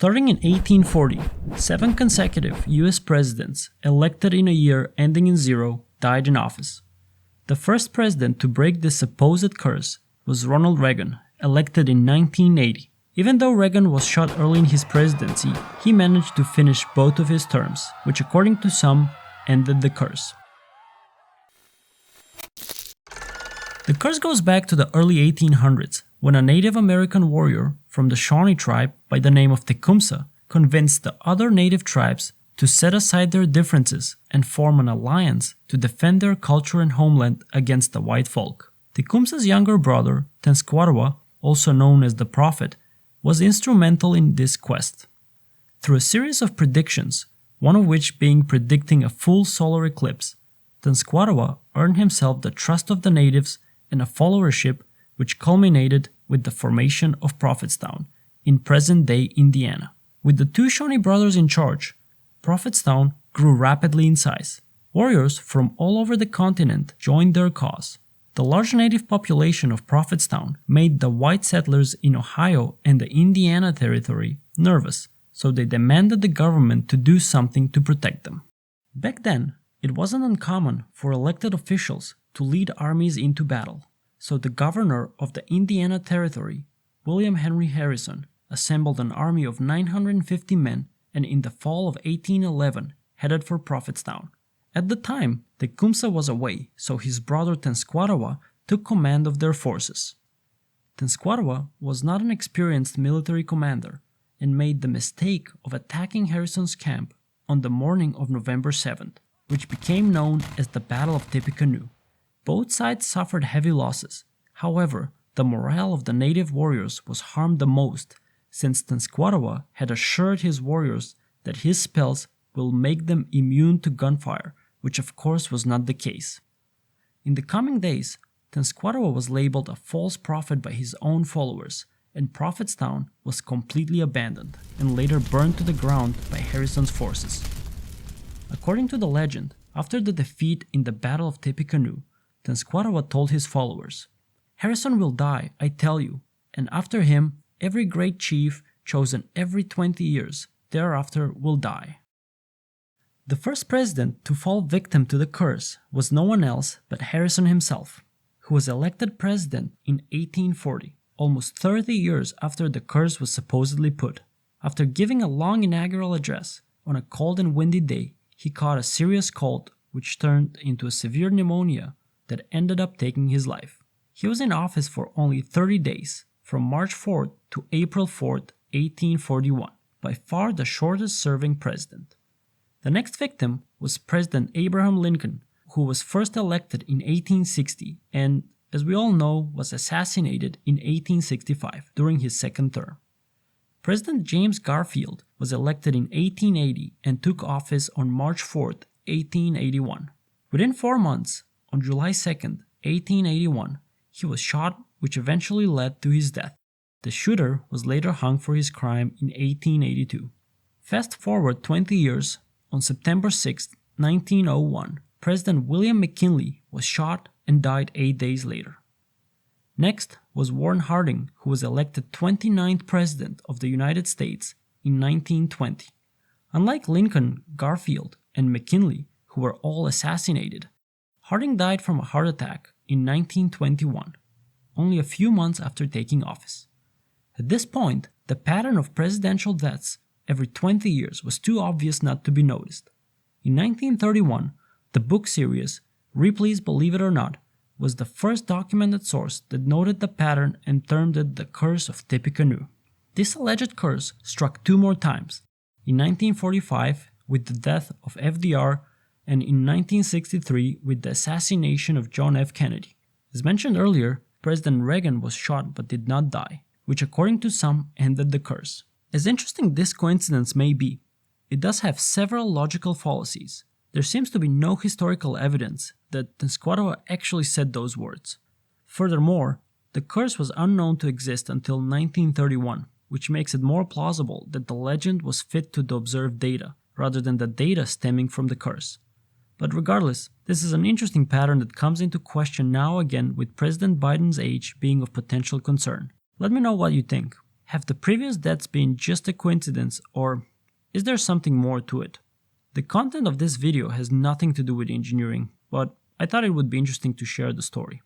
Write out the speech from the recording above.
Starting in 1840, 7 consecutive US presidents elected in a year ending in 0 died in office. The first president to break this supposed curse was Ronald Reagan, elected in 1980. Even though Reagan was shot early in his presidency, he managed to finish both of his terms, which according to some, ended the curse. The curse goes back to the early 1800s, when a Native American warrior from the Shawnee tribe by the name of Tecumseh convinced the other native tribes to set aside their differences and form an alliance to defend their culture and homeland against the white folk. Tecumseh's younger brother, Tenskwatawa, also known as The Prophet, was instrumental in this quest. Through a series of predictions, one of which being predicting a full solar eclipse, Tenskwatawa earned himself the trust of the natives and a followership which culminated with the formation of Prophetstown in present-day Indiana. With the two Shawnee brothers in charge, Prophetstown grew rapidly in size. Warriors from all over the continent joined their cause. The large native population of Prophetstown made the white settlers in Ohio and the Indiana Territory nervous, so they demanded the government to do something to protect them. Back then, it wasn't uncommon for elected officials to lead armies into battle, so the governor of the Indiana Territory, William Henry Harrison, assembled an army of 950 men and in the fall of 1811 headed for Prophetstown. At the time, Tecumseh was away, so his brother Tenskwatawa took command of their forces. Tenskwatawa was not an experienced military commander and made the mistake of attacking Harrison's camp on the morning of November 7th, which became known as the Battle of Tippecanoe. Both sides suffered heavy losses. However, the morale of the native warriors was harmed the most, since Tenskwatawa had assured his warriors that his spells will make them immune to gunfire, which of course was not the case. In the coming days, Tenskwatawa was labeled a false prophet by his own followers, and Prophetstown was completely abandoned and later burned to the ground by Harrison's forces. According to the legend, after the defeat in the Battle of Tippecanoe, Tenskwatawa told his followers, "Harrison will die, I tell you, and after him, every great chief chosen every 20 years thereafter will die." The first president to fall victim to the curse was no one else but Harrison himself, who was elected president in 1840, almost 30 years after the curse was supposedly put. After giving a long inaugural address on a cold and windy day, he caught a serious cold which turned into a severe pneumonia that ended up taking his life. He was in office for only 30 days, from March 4th to April 4th, 1841, by far the shortest serving president. The next victim was President Abraham Lincoln, who was first elected in 1860 and, as we all know, was assassinated in 1865 during his second term. President James Garfield was elected in 1880 and took office on March 4th, 1881. Within 4 months, on July 2nd, 1881, he was shot, which eventually led to his death. The shooter was later hung for his crime in 1882. Fast forward 20 years, on September 6, 1901, President William McKinley was shot and died 8 days later. Next was Warren Harding, who was elected 29th President of the United States in 1920. Unlike Lincoln, Garfield, and McKinley, who were all assassinated, Harding died from a heart attack in 1921, only a few months after taking office. At this point, the pattern of presidential deaths every 20 years was too obvious not to be noticed. In 1931, the book series, Ripley's Believe It or Not, was the first documented source that noted the pattern and termed it the Curse of Tippecanoe. This alleged curse struck 2 more times, in 1945 with the death of FDR and in 1963 with the assassination of John F. Kennedy. As mentioned earlier, President Reagan was shot but did not die, which according to some ended the curse. As interesting this coincidence may be, it does have several logical fallacies. There seems to be no historical evidence that Tenskwatawa actually said those words. Furthermore, the curse was unknown to exist until 1931, which makes it more plausible that the legend was fit to the observed data, rather than the data stemming from the curse. But regardless, this is an interesting pattern that comes into question now again with President Biden's age being of potential concern. Let me know what you think. Have the previous deaths been just a coincidence, or is there something more to it? The content of this video has nothing to do with engineering, but I thought it would be interesting to share the story.